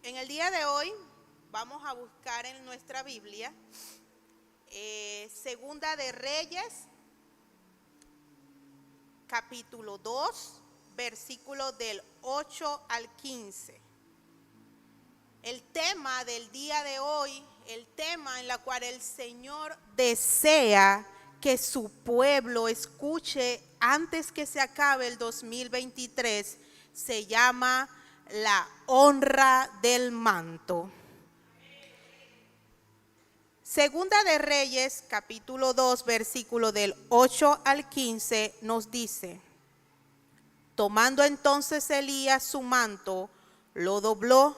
En el día de hoy vamos a buscar en nuestra Biblia Segunda de Reyes, capítulo 2, versículos del 8 al 15. El tema del día de hoy, el tema en la cual el Señor desea que su pueblo escuche antes que se acabe el 2023, se llama la honra del manto. Segunda de Reyes, capítulo 2, versículo del 8 al 15, nos dice: tomando entonces Elías su manto, lo dobló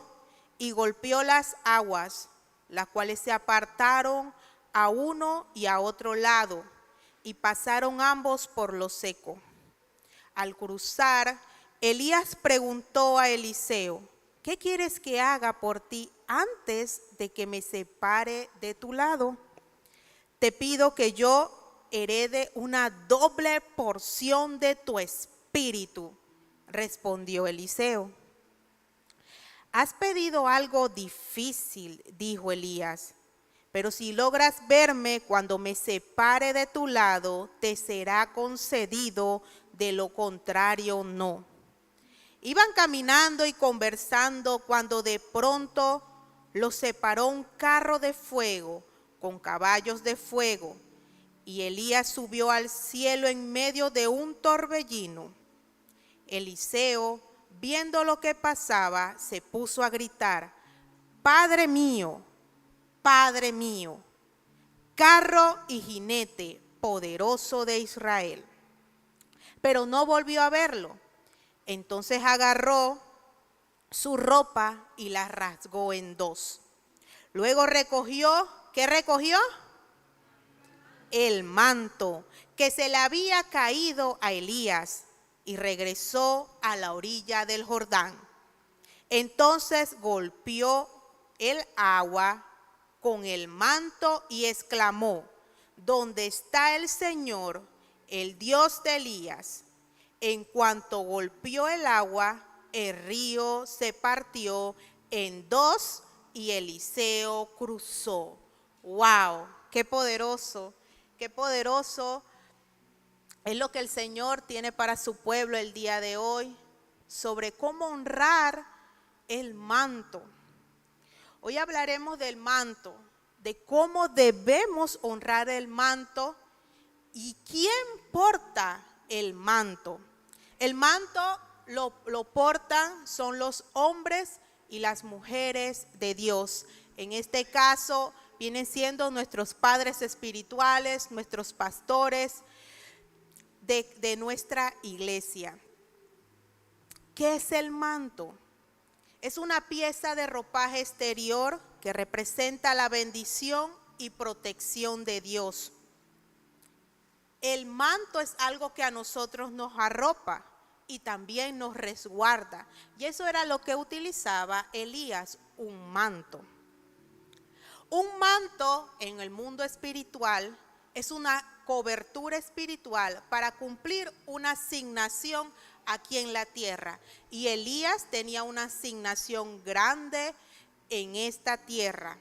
y golpeó las aguas, las cuales se apartaron a uno y a otro lado, y pasaron ambos por lo seco. Al cruzar, Elías preguntó a Eliseo: ¿qué quieres que haga por ti antes de que me separe de tu lado? Te pido que yo herede una doble porción de tu espíritu, respondió Eliseo. Has pedido algo difícil, dijo Elías, pero si logras verme cuando me separe de tu lado, te será concedido, de lo contrario no. Iban caminando y conversando cuando de pronto los separó un carro de fuego con caballos de fuego, y Elías subió al cielo en medio de un torbellino. Eliseo, viendo lo que pasaba, se puso a gritar: Padre mío, carro y jinete poderoso de Israel. Pero no volvió a verlo. Entonces agarró su ropa y la rasgó en dos. Luego recogió, ¿qué recogió? El manto que se le había caído a Elías, y regresó a la orilla del Jordán. Entonces golpeó el agua con el manto y exclamó: ¿dónde está el Señor, el Dios de Elías? En cuanto golpeó el agua, el río se partió en dos y Eliseo cruzó. ¡Wow! ¡Qué poderoso! ¡Qué poderoso! Es lo que el Señor tiene para su pueblo el día de hoy, sobre cómo honrar el manto. Hoy hablaremos del manto, de cómo debemos honrar el manto y quién porta el manto. El manto lo portan son los hombres y las mujeres de Dios. En este caso vienen siendo nuestros padres espirituales, nuestros pastores de nuestra iglesia. ¿Qué es el manto? Es una pieza de ropaje exterior que representa la bendición y protección de Dios. El manto es algo que a nosotros nos arropa y también nos resguarda. Y eso era lo que utilizaba Elías, un manto. Un manto en el mundo espiritual es una cobertura espiritual para cumplir una asignación aquí en la tierra. Y Elías tenía una asignación grande en esta tierra.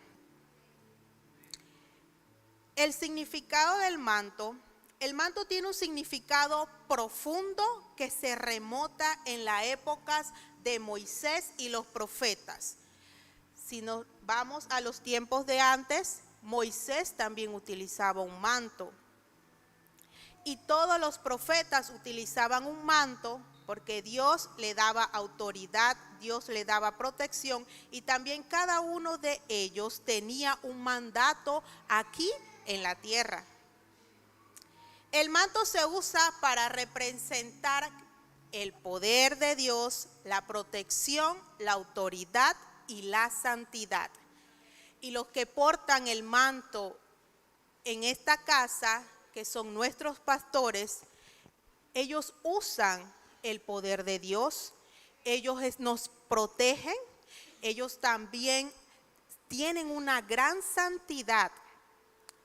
El significado del manto. El manto tiene un significado profundo que se remota en las épocas de Moisés y los profetas. Si nos vamos a los tiempos de antes, Moisés también utilizaba un manto. Y todos los profetas utilizaban un manto porque Dios le daba autoridad, Dios le daba protección, y también cada uno de ellos tenía un mandato aquí en la tierra. El manto se usa para representar el poder de Dios, la protección, la autoridad y la santidad. Y los que portan el manto en esta casa, que son nuestros pastores, ellos usan el poder de Dios, ellos nos protegen, ellos también tienen una gran santidad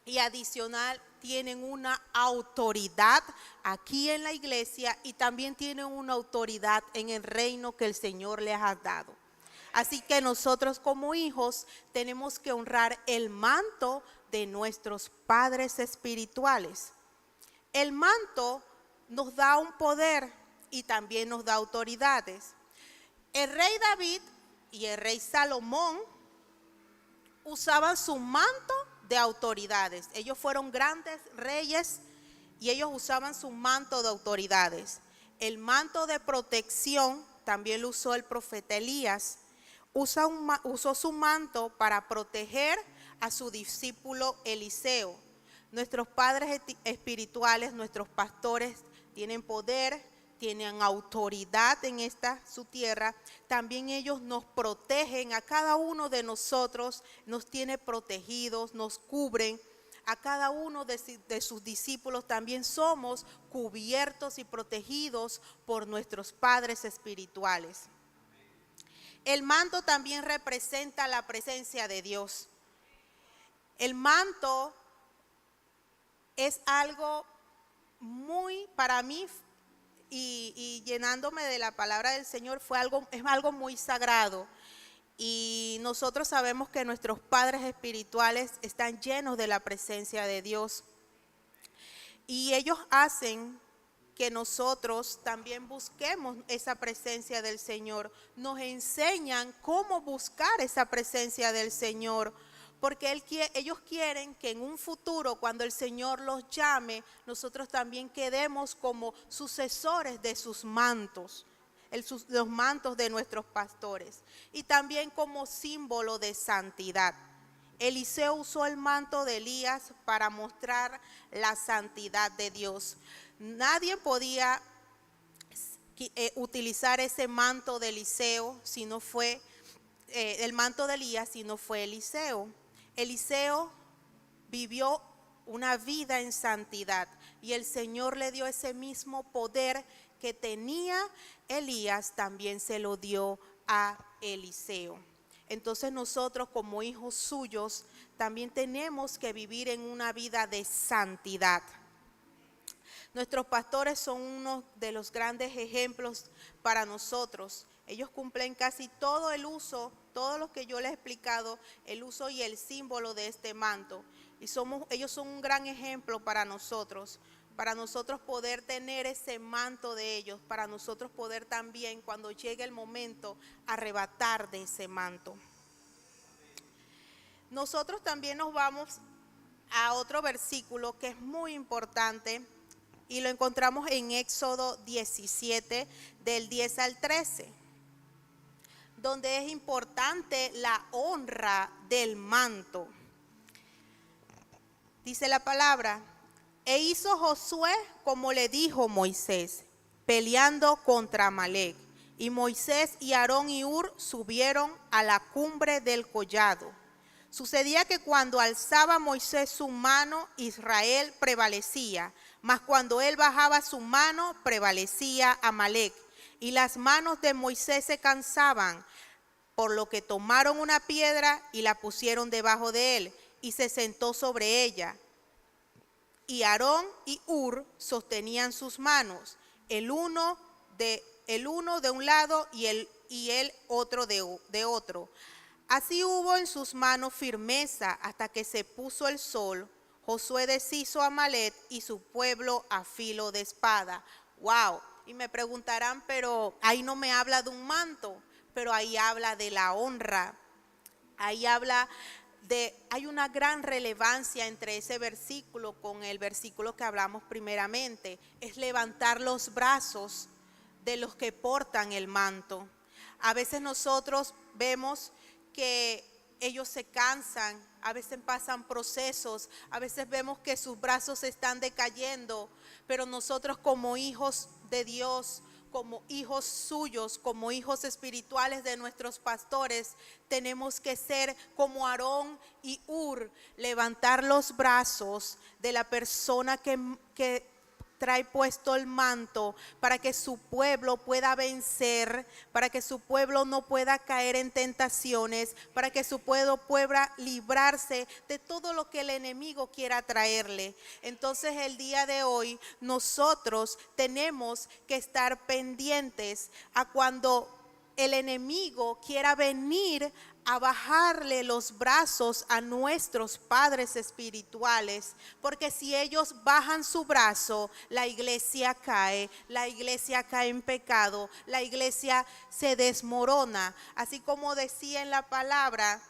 y adicional tienen una autoridad aquí en la iglesia y también tienen una autoridad en el reino que el Señor les ha dado. Así que nosotros como hijos tenemos que honrar el manto de nuestros padres espirituales. El manto nos da un poder y también nos da autoridades. El rey David y el rey Salomón usaban su manto de autoridades. Ellos fueron grandes reyes y ellos usaban su manto de autoridades. El manto de protección también lo usó el profeta Elías. Usó su manto para proteger a su discípulo Eliseo. Nuestros padres espirituales, nuestros pastores, tienen poder, tienen autoridad en su tierra. También ellos nos protegen a cada uno de nosotros, nos tiene protegidos, nos cubren. A cada uno de sus discípulos también somos cubiertos y protegidos por nuestros padres espirituales. El manto también representa la presencia de Dios. El manto es algo muy, para mí, y llenándome de la palabra del Señor, es algo muy sagrado. Y nosotros sabemos que nuestros padres espirituales están llenos de la presencia de Dios. Y ellos hacen que nosotros también busquemos esa presencia del Señor. Nos enseñan cómo buscar esa presencia del Señor. Porque ellos quieren que en un futuro, cuando el Señor los llame, nosotros también quedemos como sucesores de sus mantos. Los mantos de nuestros pastores, y también como símbolo de santidad. Eliseo usó el manto de Elías para mostrar la santidad de Dios. Nadie podía utilizar ese manto de Eliseo si no fue el manto de Elías, si no fue Eliseo. Eliseo vivió una vida en santidad y el Señor le dio ese mismo poder que tenía Elías, también se lo dio a Eliseo. Entonces nosotros como hijos suyos también tenemos que vivir en una vida de santidad. Nuestros pastores son uno de los grandes ejemplos para nosotros. Ellos cumplen casi todo el uso, todo lo que yo les he explicado, el uso y el símbolo de este manto. Y ellos son un gran ejemplo para nosotros poder tener ese manto de ellos, para nosotros poder también, cuando llegue el momento, arrebatar de ese manto. Nosotros también nos vamos a otro versículo que es muy importante y lo encontramos en Éxodo 17, del 10 al 13, donde es importante la honra del manto. Dice la palabra: e hizo Josué como le dijo Moisés, peleando contra Amalec. Y Moisés y Aarón y Hur subieron a la cumbre del collado. Sucedía que cuando alzaba Moisés su mano, Israel prevalecía, mas cuando él bajaba su mano, prevalecía Amalec. Y las manos de Moisés se cansaban, por lo que tomaron una piedra y la pusieron debajo de él, y se sentó sobre ella. Y Aarón y Hur sostenían sus manos, el uno de un lado y el otro de otro. Así hubo en sus manos firmeza hasta que se puso el sol. Josué deshizo a Amalec y su pueblo a filo de espada. ¡Wow! Y me preguntarán, pero ahí no me habla de un manto, pero ahí habla de la honra. Ahí habla hay una gran relevancia entre ese versículo con el versículo que hablamos primeramente. Es levantar los brazos de los que portan el manto. A veces nosotros vemos que ellos se cansan, a veces pasan procesos, a veces vemos que sus brazos están decayendo, pero nosotros como hijos de Dios, como hijos suyos, como hijos espirituales de nuestros pastores, tenemos que ser como Aarón y Hur, levantar los brazos de la persona que trae puesto el manto, para que su pueblo pueda vencer, para que su pueblo no pueda caer en tentaciones, para que su pueblo pueda librarse de todo lo que el enemigo quiera traerle. Entonces el día de hoy nosotros tenemos que estar pendientes a cuando el enemigo quiera venir a bajarle los brazos a nuestros padres espirituales, porque si ellos bajan su brazo, la iglesia cae en pecado, la iglesia se desmorona, así como decía en la palabra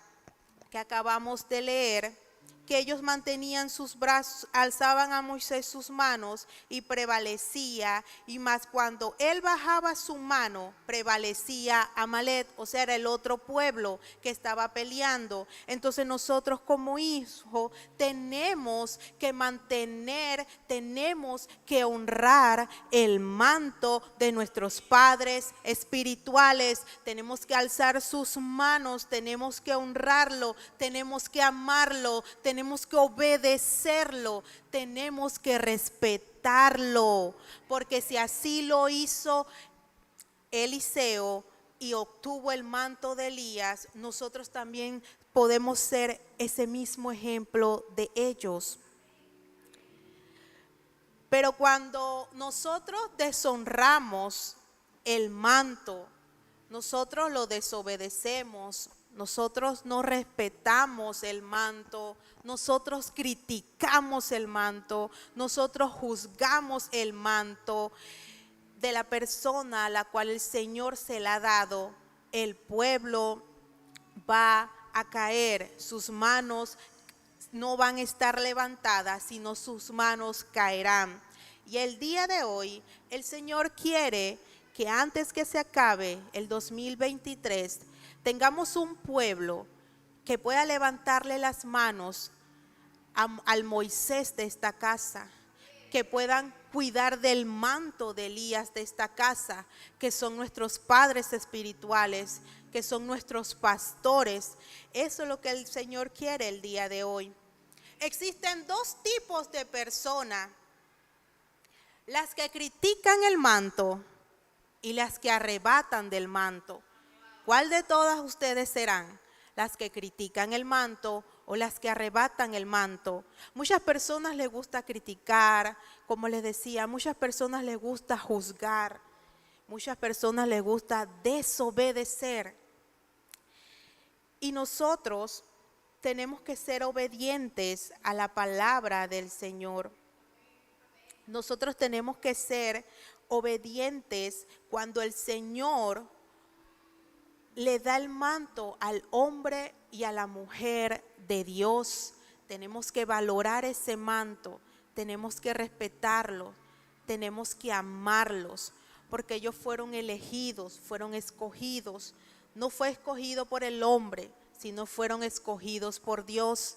que acabamos de leer, que ellos mantenían sus brazos, alzaban a Moisés sus manos y prevalecía, y más cuando él bajaba su mano, prevalecía Amalek, o sea, era el otro pueblo que estaba peleando. Entonces nosotros como hijos tenemos que mantener, tenemos que honrar el manto de nuestros padres espirituales, tenemos que alzar sus manos, tenemos que honrarlo, tenemos que amarlo, tenemos que obedecerlo, tenemos que respetarlo, porque si así lo hizo Eliseo y obtuvo el manto de Elías, nosotros también podemos ser ese mismo ejemplo de ellos. Pero cuando nosotros deshonramos el manto, nosotros lo desobedecemos, nosotros no respetamos el manto, nosotros criticamos el manto, nosotros juzgamos el manto de la persona a la cual el Señor se la ha dado, el pueblo va a caer, sus manos no van a estar levantadas, sino sus manos caerán. Y el día de hoy, el Señor quiere que antes que se acabe el 2023, tengamos un pueblo que pueda levantarle las manos al Moisés de esta casa, que puedan cuidar del manto de Elías de esta casa, que son nuestros padres espirituales, que son nuestros pastores. Eso es lo que el Señor quiere el día de hoy. Existen dos tipos de personas: las que critican el manto y las que arrebatan del manto. ¿Cuál de todas ustedes serán? ¿Las que critican el manto o las que arrebatan el manto? Muchas personas les gusta criticar, como les decía, muchas personas les gusta juzgar, muchas personas les gusta desobedecer. Y nosotros tenemos que ser obedientes a la palabra del Señor. Nosotros tenemos que ser obedientes cuando el Señor le da el manto al hombre y a la mujer de Dios. Tenemos que valorar ese manto, tenemos que respetarlo, tenemos que amarlos, porque ellos fueron elegidos, fueron escogidos. No fue escogido por el hombre, sino fueron escogidos por Dios.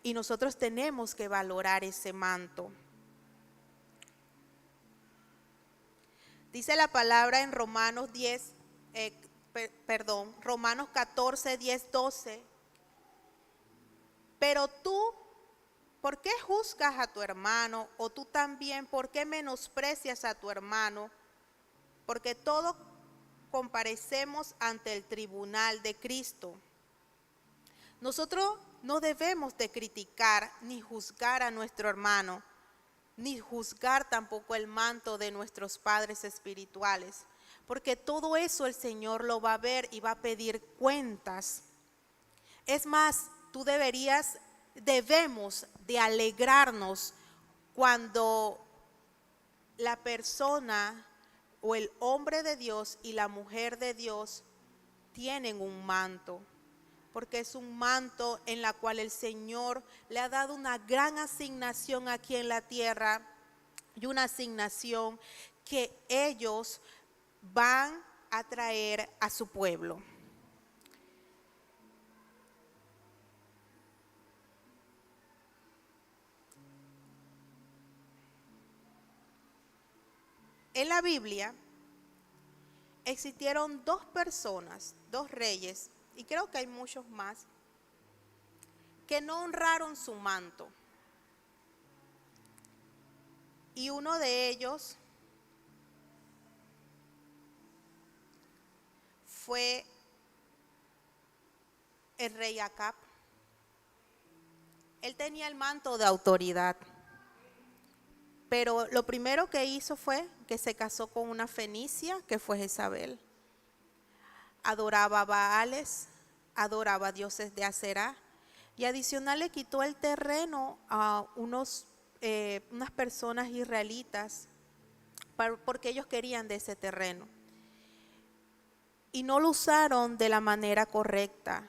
Y nosotros tenemos que valorar ese manto. Dice la palabra en Romanos 14, 10, 12. Pero tú, ¿por qué juzgas a tu hermano? O tú también, ¿por qué menosprecias a tu hermano? Porque todos comparecemos ante el tribunal de Cristo. Nosotros no debemos de criticar ni juzgar a nuestro hermano, ni juzgar tampoco el manto de nuestros padres espirituales, porque todo eso el Señor lo va a ver y va a pedir cuentas. Es más, debemos de alegrarnos cuando la persona o el hombre de Dios y la mujer de Dios tienen un manto, porque es un manto en la cual el Señor le ha dado una gran asignación aquí en la tierra, y una asignación que ellos van a traer a su pueblo. En la Biblia existieron dos personas, dos reyes, y creo que hay muchos más, que no honraron su manto. Y uno de ellos fue el rey Acab. Él tenía el manto de autoridad, pero lo primero que hizo fue que se casó con una fenicia, que fue Jezabel. adoraba a Baales, adoraba a dioses de Aserá, y adicional le quitó el terreno a unas personas israelitas porque ellos querían de ese terreno y no lo usaron de la manera correcta.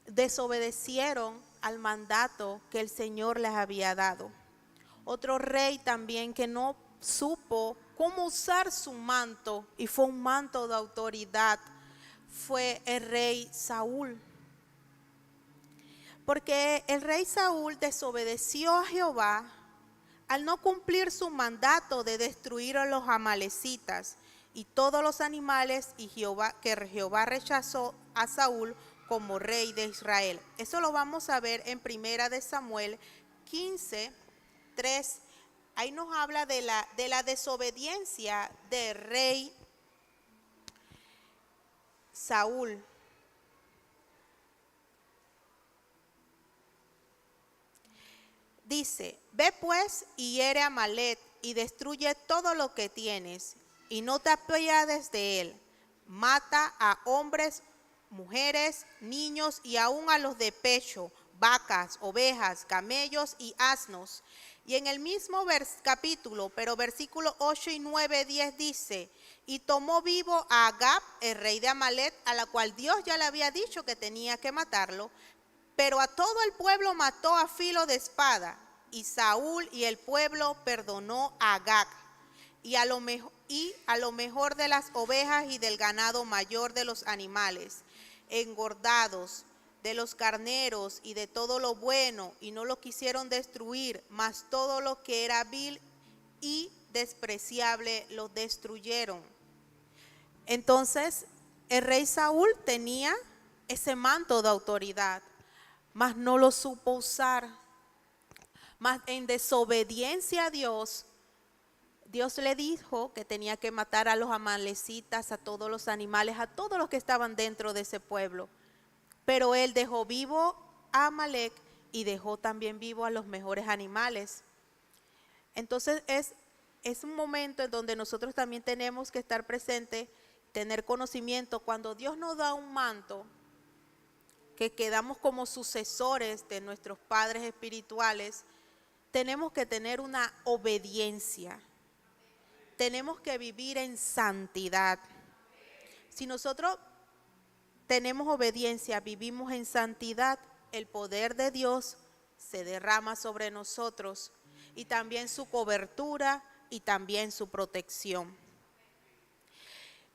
Desobedecieron al mandato que el Señor les había dado. Otro rey también que no supo cómo usar su manto, y fue un manto de autoridad, fue el rey Saúl. Porque el rey Saúl desobedeció a Jehová al no cumplir su mandato de destruir a los amalecitas y todos los animales, y Jehová rechazó a Saúl como rey de Israel. Eso lo vamos a ver en Primera de Samuel 15, 3. Ahí nos habla de la desobediencia del rey Saúl. Dice: ve pues y hiere a Amalec y destruye todo lo que tienes, y no te apiades de él. Mata a hombres, mujeres, niños y aún a los de pecho, vacas, ovejas, camellos y asnos. Y en el mismo capítulo, pero versículos 8 y 9, 10 dice: y tomó vivo a Agag, el rey de Amalec, a la cual Dios ya le había dicho que tenía que matarlo, pero a todo el pueblo mató a filo de espada. Y Saúl y el pueblo perdonó a Agag, y a lo mejor de las ovejas y del ganado mayor de los animales, engordados, de los carneros y de todo lo bueno, y no lo quisieron destruir, mas todo lo que era vil y despreciable lo destruyeron. Entonces, el rey Saúl tenía ese manto de autoridad, mas no lo supo usar. Mas en desobediencia a Dios, Dios le dijo que tenía que matar a los amalecitas, a todos los animales, a todos los que estaban dentro de ese pueblo. Pero él dejó vivo a Amalec y dejó también vivo a los mejores animales. Entonces es un momento en donde nosotros también tenemos que estar presentes, tener conocimiento. Cuando Dios nos da un manto, que quedamos como sucesores de nuestros padres espirituales, tenemos que tener una obediencia. Tenemos que vivir en santidad. Si nosotros tenemos obediencia, vivimos en santidad, el poder de Dios se derrama sobre nosotros, y también su cobertura y también su protección.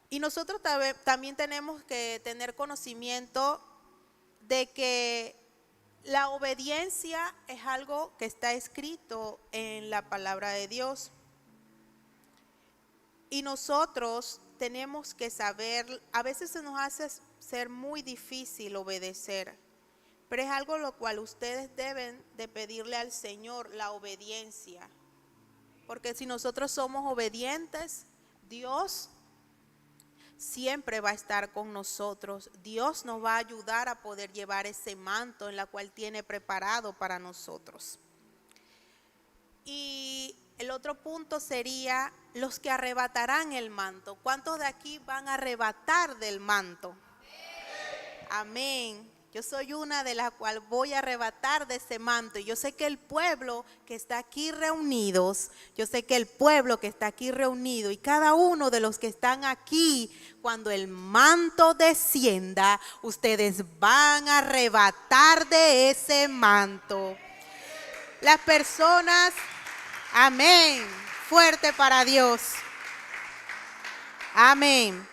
Y nosotros también tenemos que tener conocimiento de que la obediencia es algo que está escrito en la palabra de Dios. Y nosotros tenemos que saber, a veces se nos hace ser muy difícil obedecer, pero es algo lo cual ustedes deben de pedirle al Señor, la obediencia. Porque si nosotros somos obedientes, Dios siempre va a estar con nosotros. Dios nos va a ayudar a poder llevar ese manto en la cual tiene preparado para nosotros. Y el otro punto sería los que arrebatarán el manto. ¿Cuántos de aquí van a arrebatar del manto? Amén. Yo soy una de las cuales voy a arrebatar de ese manto. Y yo sé que el pueblo que está aquí reunidos, y cada uno de los que están aquí, cuando el manto descienda, ustedes van a arrebatar de ese manto. Las personas, amén, fuerte para Dios. Amén.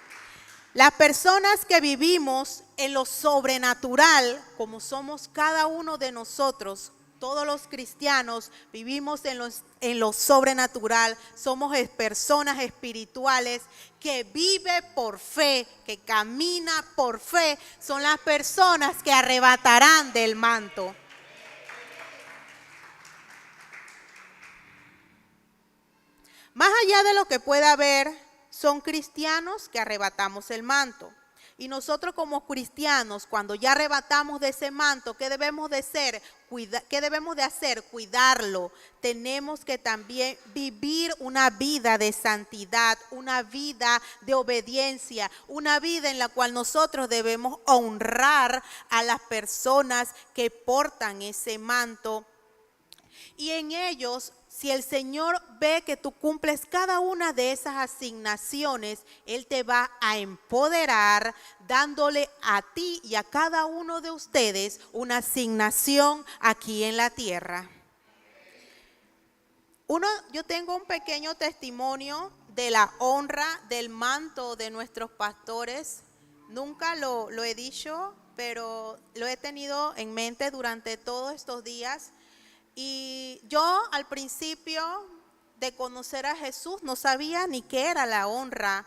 Las personas que vivimos en lo sobrenatural, como somos cada uno de nosotros, todos los cristianos vivimos en lo sobrenatural, somos personas espirituales que viven por fe, que camina por fe, son las personas que arrebatarán del manto. Más allá de lo que pueda haber, son cristianos que arrebatamos el manto. Y nosotros como cristianos, cuando ya arrebatamos de ese manto, ¿qué debemos de hacer? ¿Qué debemos de hacer? Cuidarlo. Tenemos que también vivir una vida de santidad, una vida de obediencia, una vida en la cual nosotros debemos honrar a las personas que portan ese manto. Y en ellos, si el Señor ve que tú cumples cada una de esas asignaciones, Él te va a empoderar dándole a ti y a cada uno de ustedes una asignación aquí en la tierra. Yo tengo un pequeño testimonio de la honra del manto de nuestros pastores. Nunca lo he dicho, pero lo he tenido en mente durante todos estos días. Y yo al principio de conocer a Jesús no sabía ni qué era la honra.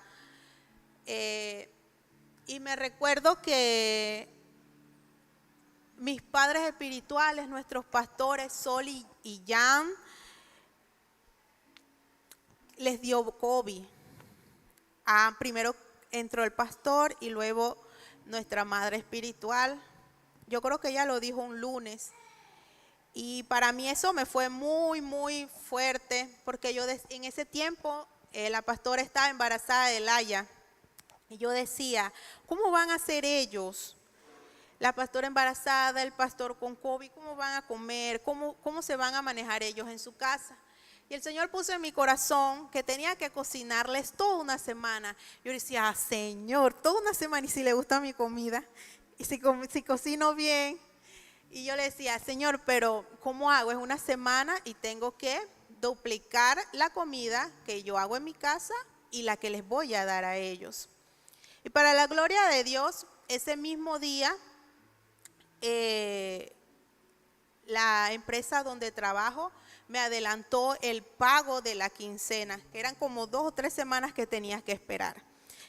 Y me recuerdo que mis padres espirituales, nuestros pastores Sol y Jan, les dio COVID. Primero entró el pastor y luego nuestra madre espiritual. Yo creo que ella lo dijo un lunes. Y para mí eso me fue muy, muy fuerte, porque yo en ese tiempo la pastora estaba embarazada de Laia. Y yo decía, ¿cómo van a ser ellos? La pastora embarazada, el pastor con COVID, ¿cómo van a comer? ¿Cómo se van a manejar ellos en su casa? Y el Señor puso en mi corazón que tenía que cocinarles toda una semana. Yo decía, Señor, toda una semana, y si le gusta mi comida, y si cocino bien. Y yo le decía, Señor, pero ¿cómo hago? Es una semana y tengo que duplicar la comida que yo hago en mi casa y la que les voy a dar a ellos. Y para la gloria de Dios, ese mismo día, la empresa donde trabajo me adelantó el pago de la quincena, que eran como 2 o 3 semanas que tenías que esperar.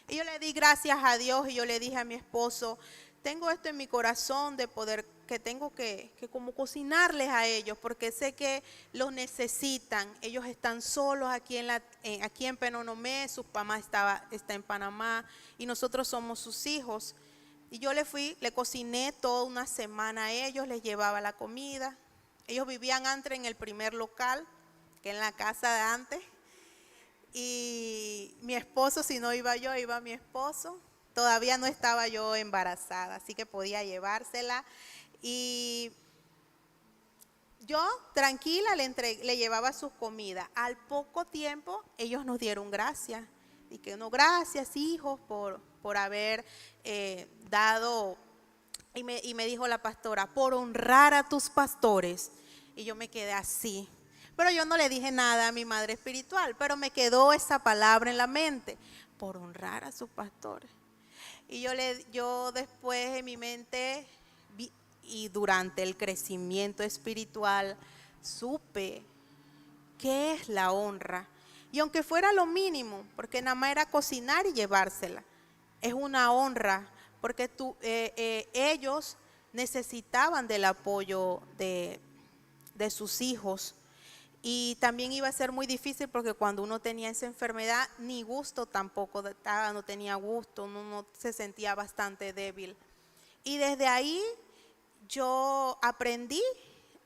Y yo le di gracias a Dios y yo le dije a mi esposo, tengo esto en mi corazón de poder, que tengo que como cocinarles a ellos, porque sé que los necesitan. Ellos están solos aquí en Penonomé, su mamá está en Panamá y nosotros somos sus hijos. Y yo le cociné toda una semana a ellos, les llevaba la comida. Ellos vivían antes en el primer local, que en la casa de antes. Y mi esposo, si no iba yo, iba mi esposo. Todavía no estaba yo embarazada, así que podía llevársela. Y yo tranquila le llevaba sus comidas. Al poco tiempo ellos nos dieron gracias. Y que no, gracias hijos por haber dado. Y me dijo la pastora, por honrar a tus pastores. Y yo me quedé así. Pero yo no le dije nada a mi madre espiritual, pero me quedó esa palabra en la mente, por honrar a sus pastores. Y yo después en mi mente y durante el crecimiento espiritual supe qué es la honra. Y aunque fuera lo mínimo, porque nada más era cocinar y llevársela, es una honra, porque ellos necesitaban del apoyo de sus hijos. Y también iba a ser muy difícil porque cuando uno tenía esa enfermedad, ni gusto tampoco daba, no tenía gusto, uno se sentía bastante débil. Y desde ahí yo aprendí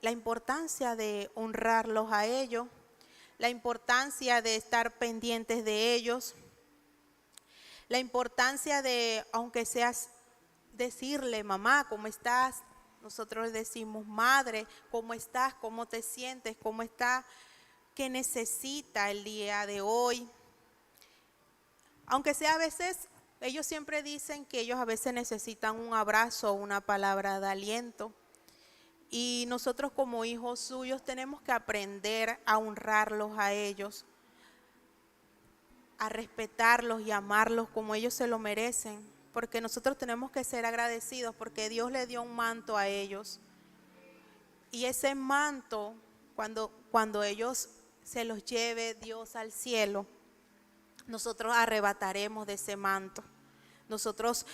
la importancia de honrarlos a ellos, la importancia de estar pendientes de ellos, la importancia de, aunque seas decirle, mamá, ¿cómo estás? Nosotros decimos, madre, ¿cómo estás? ¿Cómo te sientes? ¿Cómo estás? ¿Qué necesita el día de hoy? Aunque sea a veces, ellos siempre dicen que ellos a veces necesitan un abrazo o una palabra de aliento. Y nosotros como hijos suyos tenemos que aprender a honrarlos a ellos, a respetarlos y amarlos como ellos se lo merecen. Porque nosotros tenemos que ser agradecidos porque Dios le dio un manto a ellos. Y ese manto, cuando ellos se los lleve Dios al cielo, nosotros arrebataremos de ese manto. Nosotros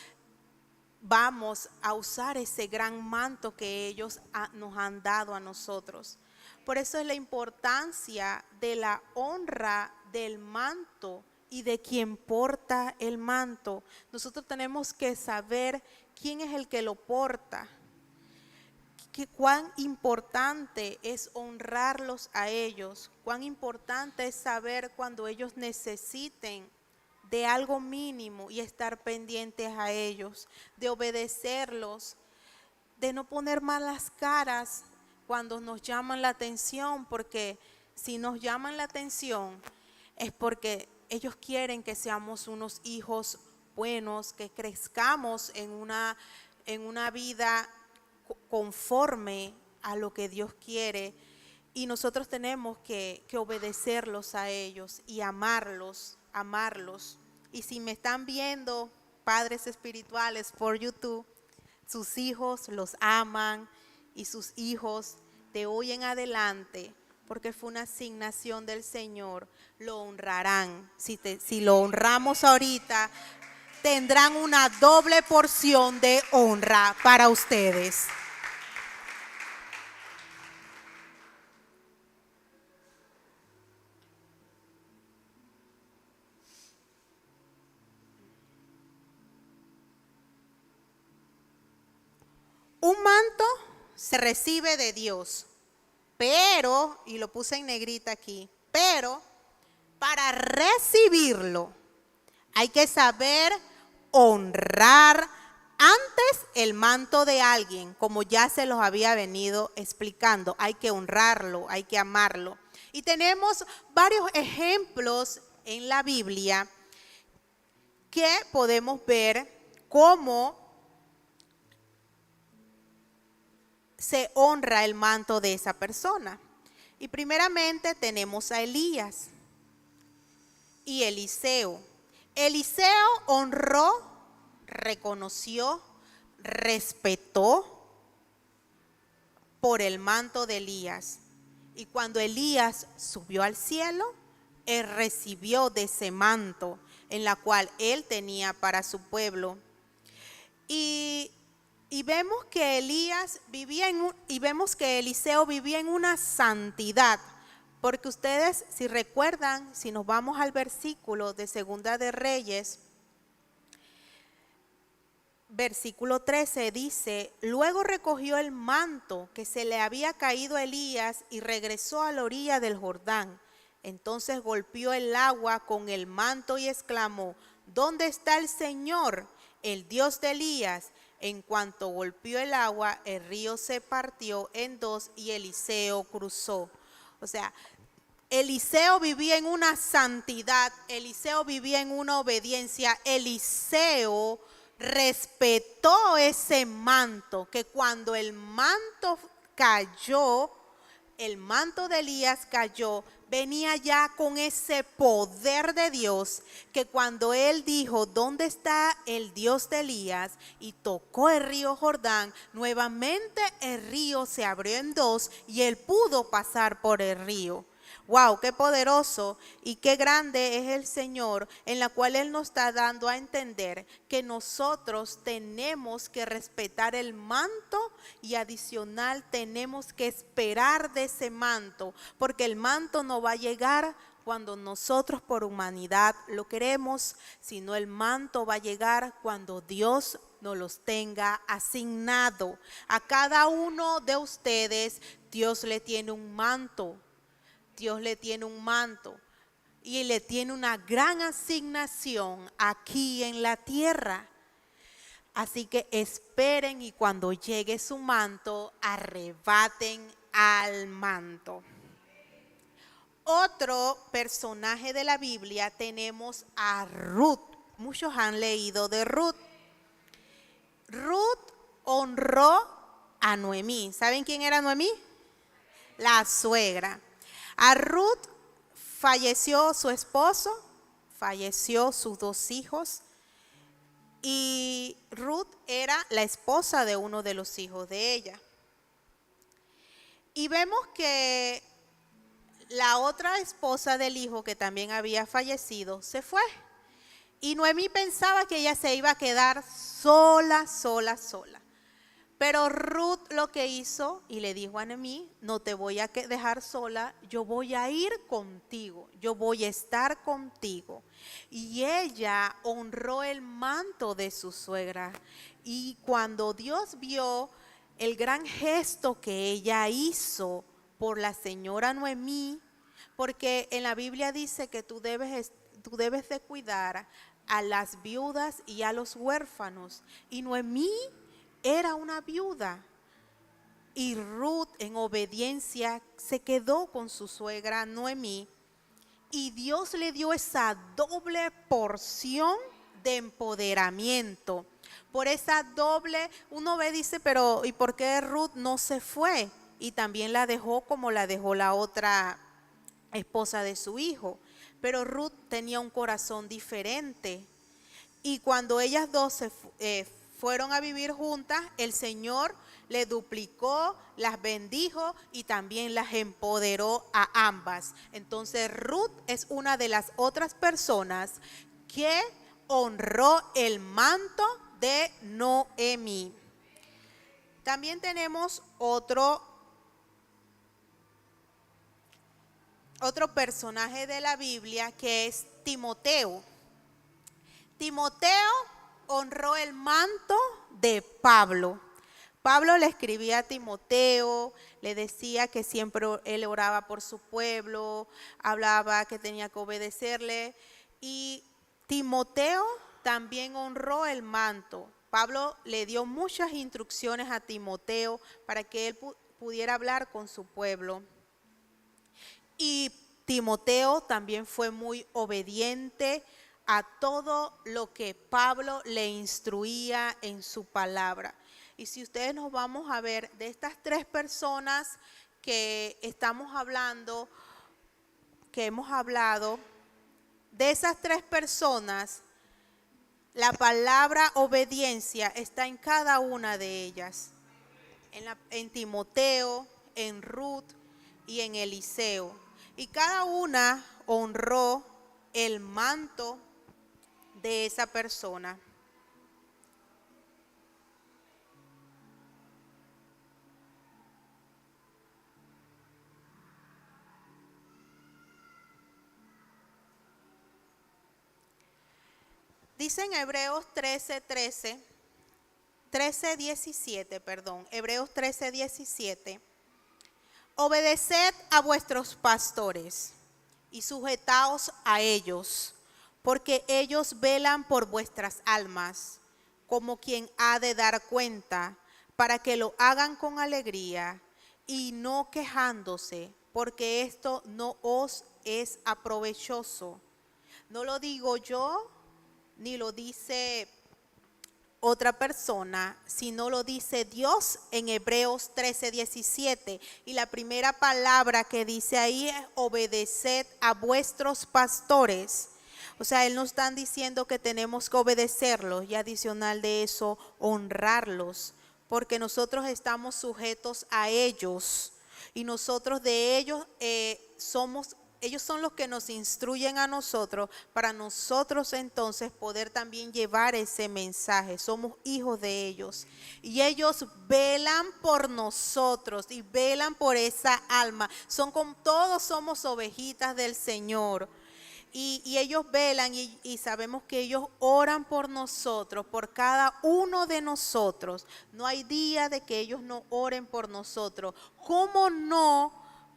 vamos a usar ese gran manto que ellos nos han dado a nosotros. Por eso es la importancia de la honra del manto y de quien porta el manto. Nosotros tenemos que saber quién es el que lo porta. Cuán importante es honrarlos a ellos, cuán importante es saber cuando ellos necesiten de algo mínimo y estar pendientes a ellos, de obedecerlos, de no poner malas caras cuando nos llaman la atención, porque si nos llaman la atención es porque ellos quieren que seamos unos hijos buenos, que crezcamos en una vida conforme a lo que Dios quiere, y nosotros tenemos que obedecerlos a ellos y amarlos. Y si me están viendo padres espirituales por YouTube, sus hijos los aman, y sus hijos de hoy en adelante, porque fue una asignación del Señor, lo honrarán. Si lo honramos ahorita, tendrán una doble porción de honra para ustedes. Un manto se recibe de Dios, pero, y lo puse en negrita aquí, pero para recibirlo hay que saber honrar antes el manto de alguien, como ya se los había venido explicando. Hay que honrarlo, hay que amarlo. Y tenemos varios ejemplos en la Biblia que podemos ver cómo se honra el manto de esa persona. Y primeramente tenemos a Elías y Eliseo. Eliseo honró, reconoció, respetó por el manto de Elías. Y cuando Elías subió al cielo, él recibió de ese manto en la cual él tenía para su pueblo. Y vemos que vemos que Eliseo vivía en una santidad, porque ustedes, si recuerdan, si nos vamos al versículo de Segunda de Reyes, versículo 13 dice: luego recogió el manto que se le había caído a Elías y regresó a la orilla del Jordán. Entonces golpeó el agua con el manto y exclamó: ¿dónde está el Señor, el Dios de Elías? En cuanto golpeó el agua, el río se partió en dos y Eliseo cruzó. O sea, Eliseo vivía en una santidad, Eliseo vivía en una obediencia, Eliseo respetó ese manto, que cuando el manto cayó, el manto de Elías cayó, venía ya con ese poder de Dios, que cuando él dijo: ¿dónde está el Dios de Elías? Y tocó el río Jordán, nuevamente el río se abrió en dos y él pudo pasar por el río. ¡Wow! ¡Qué poderoso y qué grande es el Señor, en la cual Él nos está dando a entender que nosotros tenemos que respetar el manto y adicional tenemos que esperar de ese manto, porque el manto no va a llegar cuando nosotros por humanidad lo queremos, sino el manto va a llegar cuando Dios nos los tenga asignado. A cada uno de ustedes Dios le tiene un manto. Dios le tiene un manto y le tiene una gran asignación aquí en la tierra. Así que esperen y cuando llegue su manto, arrebaten al manto. Otro personaje de la Biblia tenemos a Ruth. Muchos han leído de Ruth. Ruth honró a Noemí. ¿Saben quién era Noemí? La suegra. A Ruth falleció su esposo, falleció sus dos hijos y Ruth era la esposa de uno de los hijos de ella. Y vemos que la otra esposa del hijo que también había fallecido se fue. Y Noemí pensaba que ella se iba a quedar sola. Pero Ruth lo que hizo y le dijo a Noemí: no te voy a dejar sola, yo voy a ir contigo, yo voy a estar contigo. Y ella honró el manto de su suegra. Y cuando Dios vio el gran gesto que ella hizo por la señora Noemí, porque en la Biblia dice que tú debes de cuidar a las viudas y a los huérfanos. Y Noemí era una viuda. Y Ruth, en obediencia, se quedó con su suegra Noemí. Y Dios le dio esa doble porción de empoderamiento. Por esa doble, uno ve, dice, pero ¿y por qué Ruth no se fue? Y también la dejó como la dejó la otra esposa de su hijo. Pero Ruth tenía un corazón diferente. Y cuando ellas dos fueron a vivir juntas, el Señor le duplicó, las bendijo y también las empoderó a ambas. Entonces Ruth es una de las otras personas que honró el manto de Noemí. También tenemos otro personaje de la Biblia, que es Timoteo. Timoteo honró el manto de Pablo. Pablo le escribía a Timoteo, le decía que siempre él oraba por su pueblo, hablaba que tenía que obedecerle. Y Timoteo también honró el manto. Pablo le dio muchas instrucciones a Timoteo para que él pudiera hablar con su pueblo. Y Timoteo también fue muy obediente a todo lo que Pablo le instruía en su palabra. Y si ustedes nos vamos a ver, de estas tres personas que estamos hablando, que hemos hablado, de esas tres personas, la palabra obediencia está en cada una de ellas. En Timoteo, en Ruth y en Eliseo. Y cada una honró el manto de esa persona. Dice en Hebreos 13:17, Hebreos 13:17. Obedeced a vuestros pastores y sujetaos a ellos, porque ellos velan por vuestras almas, como quien ha de dar cuenta, para que lo hagan con alegría y no quejándose, porque esto no os es aprovechoso. No lo digo yo, ni lo dice otra persona, sino lo dice Dios en Hebreos 13:17. Y la primera palabra que dice ahí es: obedeced a vuestros pastores. O sea, Él nos está diciendo que tenemos que obedecerlos y adicional de eso, honrarlos, porque nosotros estamos sujetos a ellos y nosotros de ellos ellos son los que nos instruyen a nosotros, para nosotros entonces poder también llevar ese mensaje. Somos hijos de ellos y ellos velan por nosotros y velan por esa alma. Son como todos somos ovejitas del Señor. Y ellos velan y sabemos que ellos oran por nosotros, por cada uno de nosotros. No hay día de que ellos no oren por nosotros. ¿Cómo no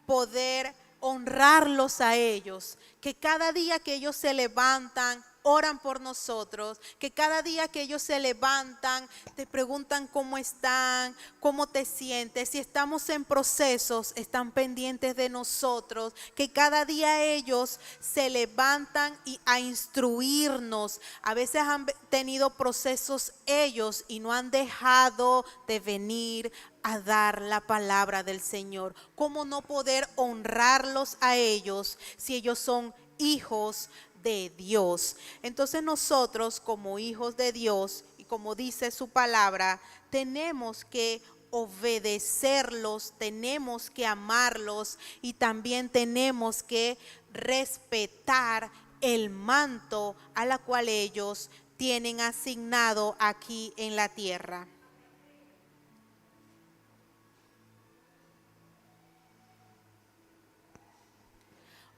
poder honrarlos a ellos? Que cada día que ellos se levantan, oran por nosotros, que cada día que ellos se levantan, te preguntan cómo están, cómo te sientes, si estamos en procesos, están pendientes de nosotros, que cada día ellos se levantan a instruirnos. A veces han tenido procesos ellos y no han dejado de venir a dar la palabra del Señor. ¿Cómo no poder honrarlos a ellos si ellos son hijos de Dios? Entonces nosotros, como hijos de Dios, y como dice su palabra, tenemos que obedecerlos, tenemos que amarlos y también tenemos que respetar el manto a la cual ellos tienen asignado aquí en la tierra.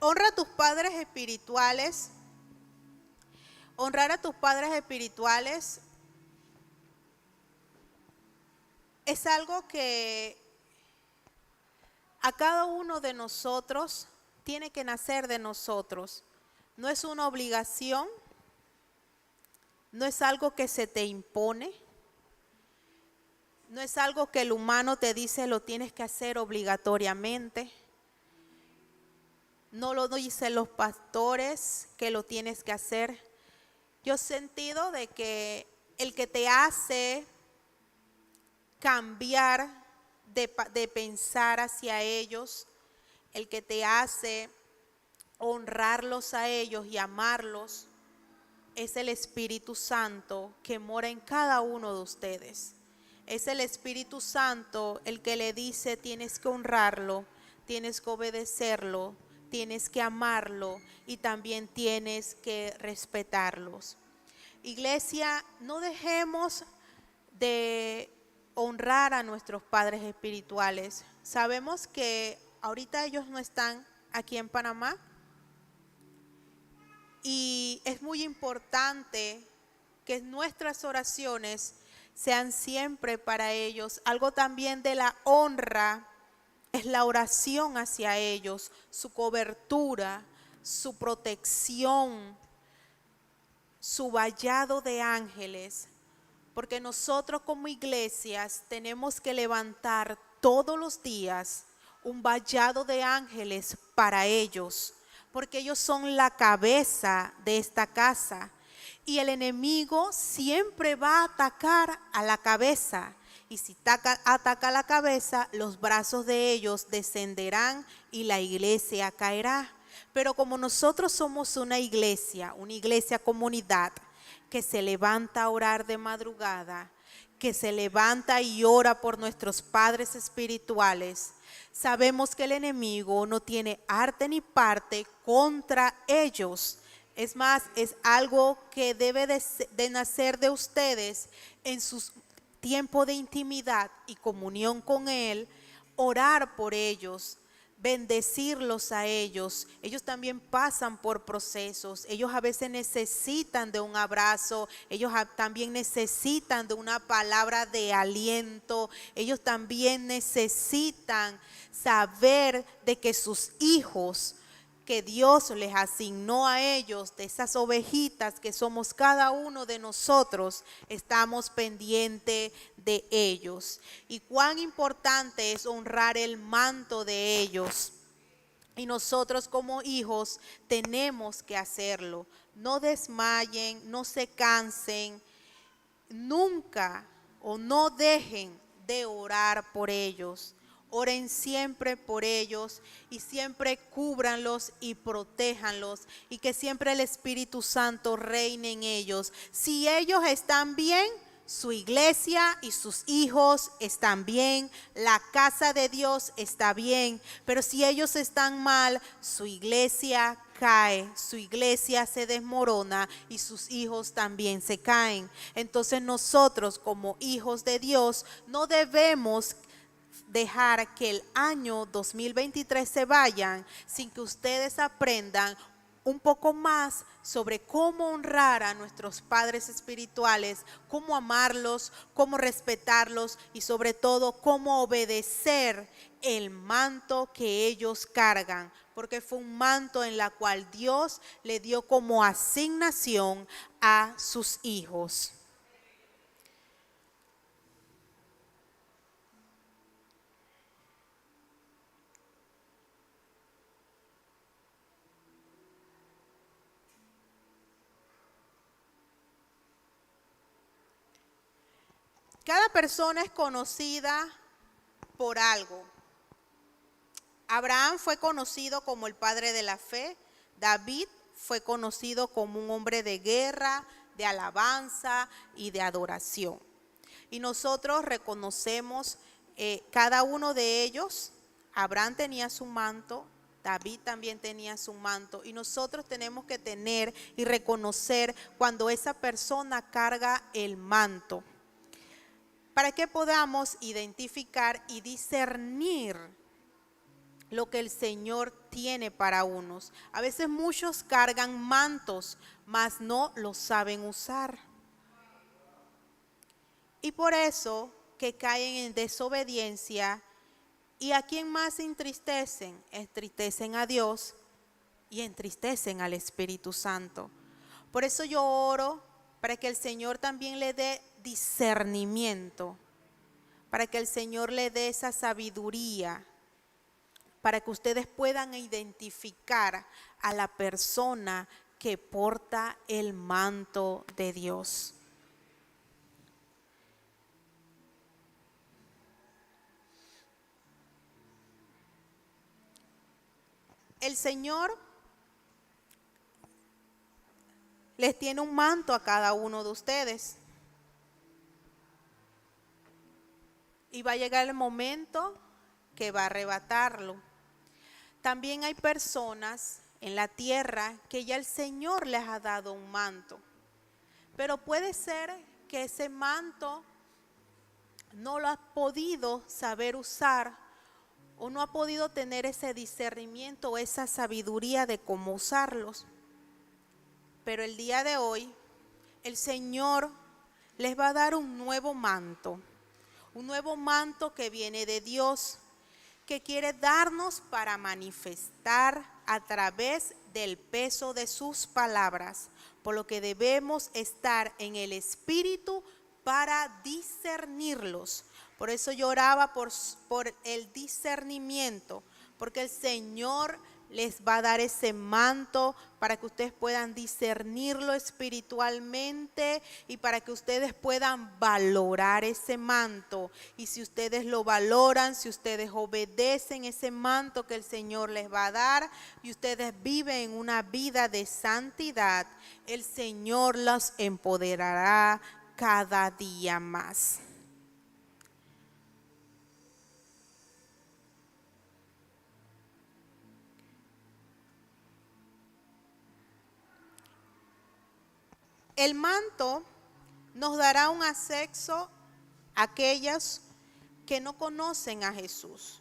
Honra a tus padres espirituales. Honrar a tus padres espirituales es algo que a cada uno de nosotros tiene que nacer de nosotros. No es una obligación, no es algo que se te impone, no es algo que el humano te dice lo tienes que hacer obligatoriamente. No lo dicen los pastores que lo tienes que hacer. Yo he sentido de que el que te hace cambiar de pensar hacia ellos, el que te hace honrarlos a ellos y amarlos, es el Espíritu Santo que mora en cada uno de ustedes. Es el Espíritu Santo el que le dice tienes que honrarlo, tienes que obedecerlo, tienes que amarlo y también tienes que respetarlos. Iglesia, no dejemos de honrar a nuestros padres espirituales. Sabemos que ahorita ellos no están aquí en Panamá y es muy importante que nuestras oraciones sean siempre para ellos. Algo también de la honra es la oración hacia ellos, su cobertura, su protección, su vallado de ángeles, porque nosotros como iglesias tenemos que levantar todos los días un vallado de ángeles para ellos, porque ellos son la cabeza de esta casa y el enemigo siempre va a atacar a la cabeza. Y si ataca la cabeza, los brazos de ellos descenderán y la iglesia caerá. Pero como nosotros somos una iglesia comunidad, que se levanta a orar de madrugada, que se levanta y ora por nuestros padres espirituales, sabemos que el enemigo no tiene arte ni parte contra ellos. Es más, es algo que debe de nacer de ustedes en sus tiempo de intimidad y comunión con Él, orar por ellos, bendecirlos a ellos. Ellos también pasan por procesos, ellos a veces necesitan de un abrazo, ellos también necesitan de una palabra de aliento, ellos también necesitan saber de que sus hijos que Dios les asignó a ellos, de esas ovejitas que somos cada uno de nosotros, estamos pendientes de ellos. Y cuán importante es honrar el manto de ellos. Y nosotros como hijos tenemos que hacerlo. No desmayen, no se cansen, nunca o no dejen de orar por ellos. Oren siempre por ellos y siempre cúbranlos y protéjanlos y que siempre el Espíritu Santo reine en ellos. Si ellos están bien, su iglesia y sus hijos están bien, la casa de Dios está bien, pero si ellos están mal, su iglesia cae, su iglesia se desmorona y sus hijos también se caen. Entonces nosotros como hijos de Dios no debemos dejar que el año 2023 se vayan sin que ustedes aprendan un poco más sobre cómo honrar a nuestros padres espirituales, cómo amarlos, cómo respetarlos y sobre todo cómo obedecer el manto que ellos cargan, porque fue un manto en la cual Dios le dio como asignación a sus hijos. Cada persona es conocida por algo. Abraham fue conocido como el padre de la fe. David fue conocido como un hombre de guerra, de alabanza y de adoración. Y nosotros reconocemos cada uno de ellos. Abraham tenía su manto, David también tenía su manto. Y nosotros tenemos que tener y reconocer cuando esa persona carga el manto, para que podamos identificar y discernir lo que el Señor tiene para unos. A veces muchos cargan mantos, mas no los saben usar. Y por eso que caen en desobediencia. ¿Y a quién más entristecen? Entristecen a Dios y entristecen al Espíritu Santo. Por eso yo oro para que el Señor también le dé discernimiento, para que el Señor le dé esa sabiduría, para que ustedes puedan identificar a la persona que porta el manto de Dios. El Señor les tiene un manto a cada uno de ustedes. Y va a llegar el momento que va a arrebatarlo. También hay personas en la tierra que ya el Señor les ha dado un manto. Pero puede ser que ese manto no lo has podido saber usar o no ha podido tener ese discernimiento o esa sabiduría de cómo usarlos. Pero el día de hoy, el Señor les va a dar un nuevo manto que viene de Dios, que quiere darnos para manifestar a través del peso de sus palabras, por lo que debemos estar en el Espíritu para discernirlos. Por eso yo oraba por el discernimiento, porque el Señor les va a dar ese manto para que ustedes puedan discernirlo espiritualmente y para que ustedes puedan valorar ese manto. Y si ustedes lo valoran, si ustedes obedecen ese manto que el Señor les va a dar y ustedes viven una vida de santidad, el Señor los empoderará cada día más. El manto nos dará un acceso a aquellos que no conocen a Jesús.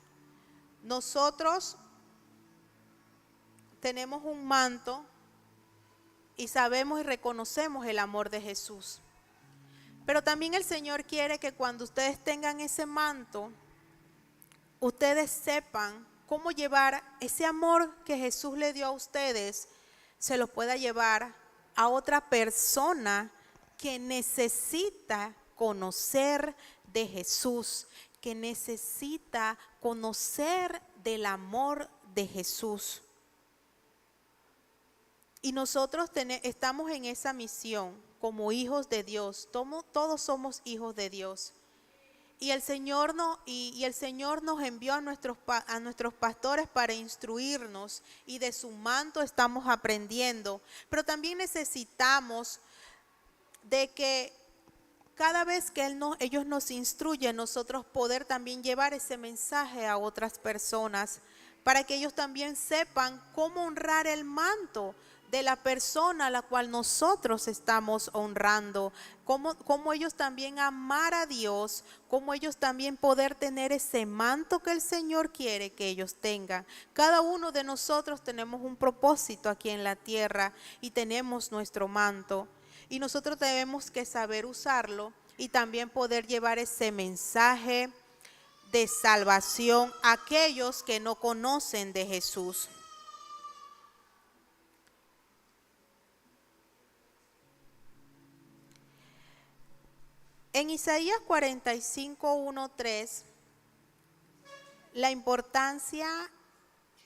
Nosotros tenemos un manto y sabemos y reconocemos el amor de Jesús. Pero también el Señor quiere que cuando ustedes tengan ese manto, ustedes sepan cómo llevar ese amor que Jesús le dio a ustedes, se lo pueda llevar a otra persona que necesita conocer de Jesús, que necesita conocer del amor de Jesús. Y nosotros estamos en esa misión como hijos de Dios. Todos somos hijos de Dios. Y el Señor nos envió a nuestros pastores para instruirnos, y de su manto estamos aprendiendo. Pero también necesitamos de que cada vez que ellos nos instruyen, nosotros poder también llevar ese mensaje a otras personas, para que ellos también sepan cómo honrar el manto de la persona a la cual nosotros estamos honrando, cómo ellos también amar a Dios, cómo ellos también poder tener ese manto que el Señor quiere que ellos tengan. Cada uno de nosotros tenemos un propósito aquí en la tierra y tenemos nuestro manto, y nosotros debemos que saber usarlo y también poder llevar ese mensaje de salvación a aquellos que no conocen de Jesús. En Isaías 45:1-3, la importancia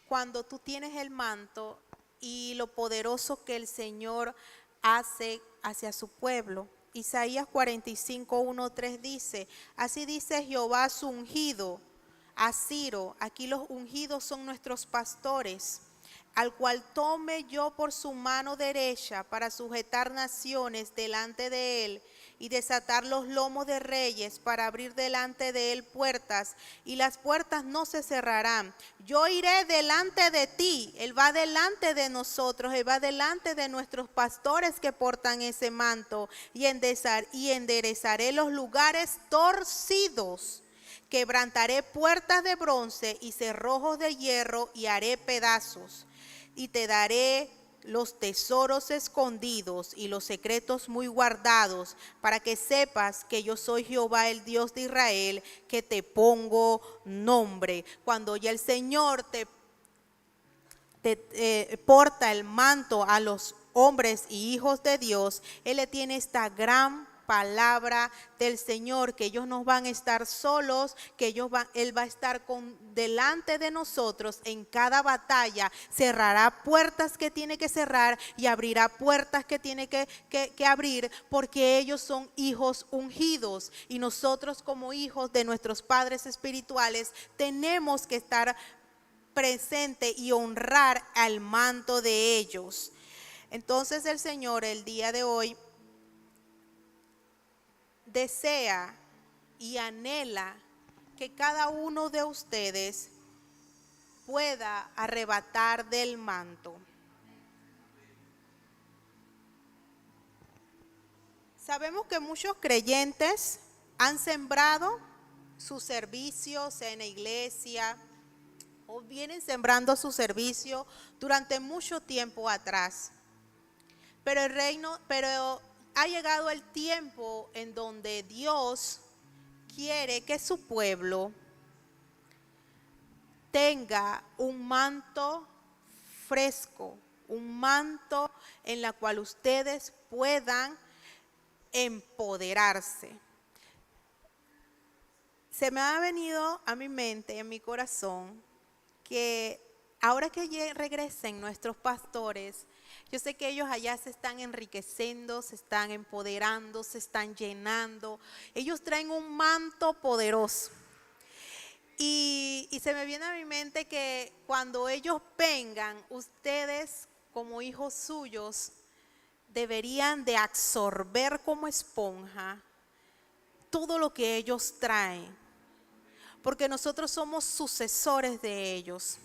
cuando tú tienes el manto y lo poderoso que el Señor hace hacia su pueblo. Isaías 45:1-3 dice: así dice Jehová su ungido, a Ciro. Aquí los ungidos son nuestros pastores, al cual tome yo por su mano derecha para sujetar naciones delante de él y desatar los lomos de reyes, para abrir delante de él puertas, y las puertas no se cerrarán. Yo iré delante de ti. Él va delante de nosotros, él va delante de nuestros pastores que portan ese manto, y enderezaré los lugares torcidos, Quebrantaré puertas de bronce y cerrojos de hierro y haré pedazos. Y te daré los tesoros escondidos y los secretos muy guardados, para que sepas que yo soy Jehová, el Dios de Israel, que te pongo nombre. Cuando ya el Señor te porta el manto a los hombres y hijos de Dios, Él le tiene esta gran palabra del Señor, que ellos no van a estar solos, que Él va a estar delante de nosotros en cada batalla, cerrará puertas que tiene que cerrar y abrirá puertas que tiene que abrir, porque ellos son hijos ungidos, y nosotros como hijos de nuestros padres espirituales tenemos que estar presente y honrar al manto de ellos. Entonces el Señor el día de hoy desea y anhela que cada uno de ustedes pueda arrebatar del manto. Sabemos que muchos creyentes han sembrado su servicio, sea en la iglesia, o vienen sembrando su servicio durante mucho tiempo atrás. Pero ha llegado el tiempo en donde Dios quiere que su pueblo tenga un manto fresco, un manto en la cual ustedes puedan empoderarse. Se me ha venido a mi mente, en mi corazón, que ahora que regresen nuestros pastores, yo sé que ellos allá se están enriqueciendo, se están empoderando, se están llenando. Ellos traen un manto poderoso. Y se me viene a mi mente que cuando ellos vengan, ustedes como hijos suyos deberían de absorber como esponja todo lo que ellos traen, porque nosotros somos sucesores de ellos.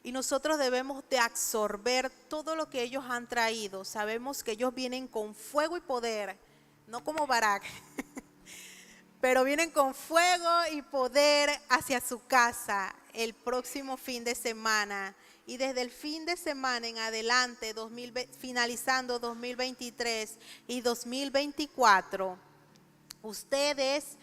Y nosotros debemos de absorber todo lo que ellos han traído. Sabemos que ellos vienen con fuego y poder, no como Barak, pero vienen con fuego y poder hacia su casa el próximo fin de semana. Y desde el fin de semana en adelante, finalizando 2023 y 2024, ustedes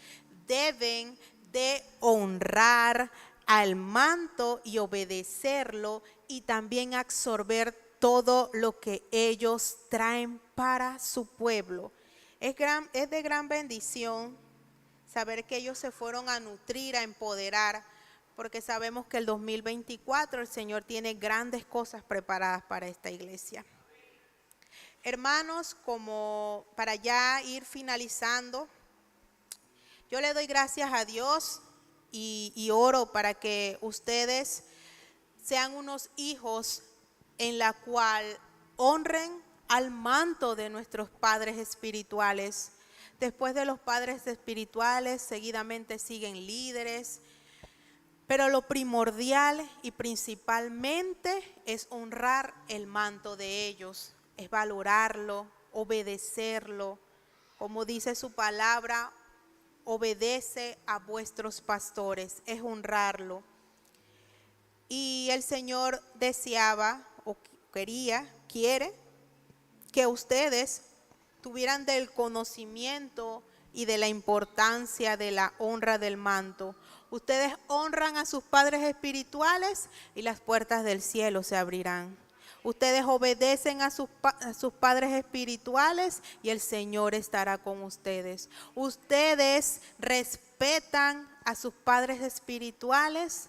deben de honrar al manto y obedecerlo, y también absorber todo lo que ellos traen para su pueblo. Es de gran bendición saber que ellos se fueron a nutrir, a empoderar, porque sabemos que el 2024 el Señor tiene grandes cosas preparadas para esta iglesia. Hermanos, como para ya ir finalizando, yo le doy gracias a Dios y oro para que ustedes sean unos hijos en la cual honren al manto de nuestros padres espirituales. Después de los padres espirituales, seguidamente siguen líderes, pero lo primordial y principalmente es honrar el manto de ellos, es valorarlo, obedecerlo. Como dice su palabra, obedece a vuestros pastores, es honrarlo. Y el Señor deseaba o quiere que ustedes tuvieran del conocimiento y de la importancia de la honra del manto. Ustedes honran a sus padres espirituales y las puertas del cielo se abrirán. Ustedes obedecen a sus padres espirituales y el Señor estará con ustedes. Ustedes respetan a sus padres espirituales.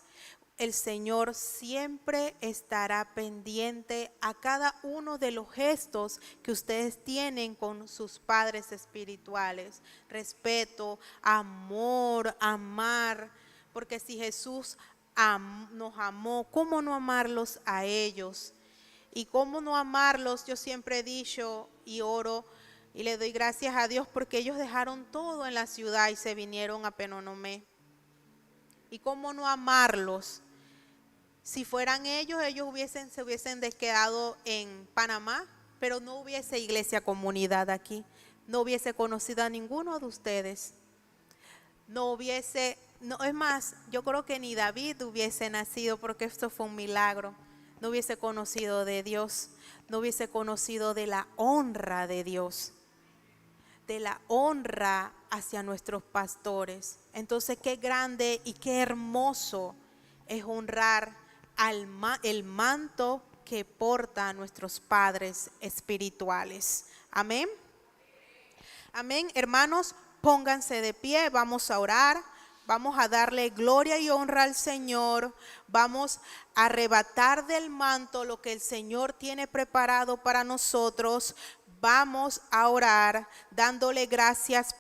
El Señor siempre estará pendiente a cada uno de los gestos que ustedes tienen con sus padres espirituales. Respeto, amor, amar, porque si Jesús nos amó, ¿cómo no amarlos a ellos? Y cómo no amarlos, yo siempre he dicho y oro y le doy gracias a Dios porque ellos dejaron todo en la ciudad y se vinieron a Penonomé. Y cómo no amarlos. Si fueran ellos se hubiesen quedado en Panamá, pero no hubiese iglesia comunidad aquí. No hubiese conocido a ninguno de ustedes. no, es más, yo creo que ni David hubiese nacido, porque esto fue un milagro. No hubiese conocido de Dios, no hubiese conocido de la honra de Dios, de la honra hacia nuestros pastores. Entonces, qué grande y qué hermoso es honrar el manto que portan nuestros padres espirituales. Amén. Amén, hermanos, pónganse de pie, vamos a orar, vamos a darle gloria y honra al Señor, vamos a arrebatar del manto lo que el Señor tiene preparado para nosotros, vamos a orar dándole gracias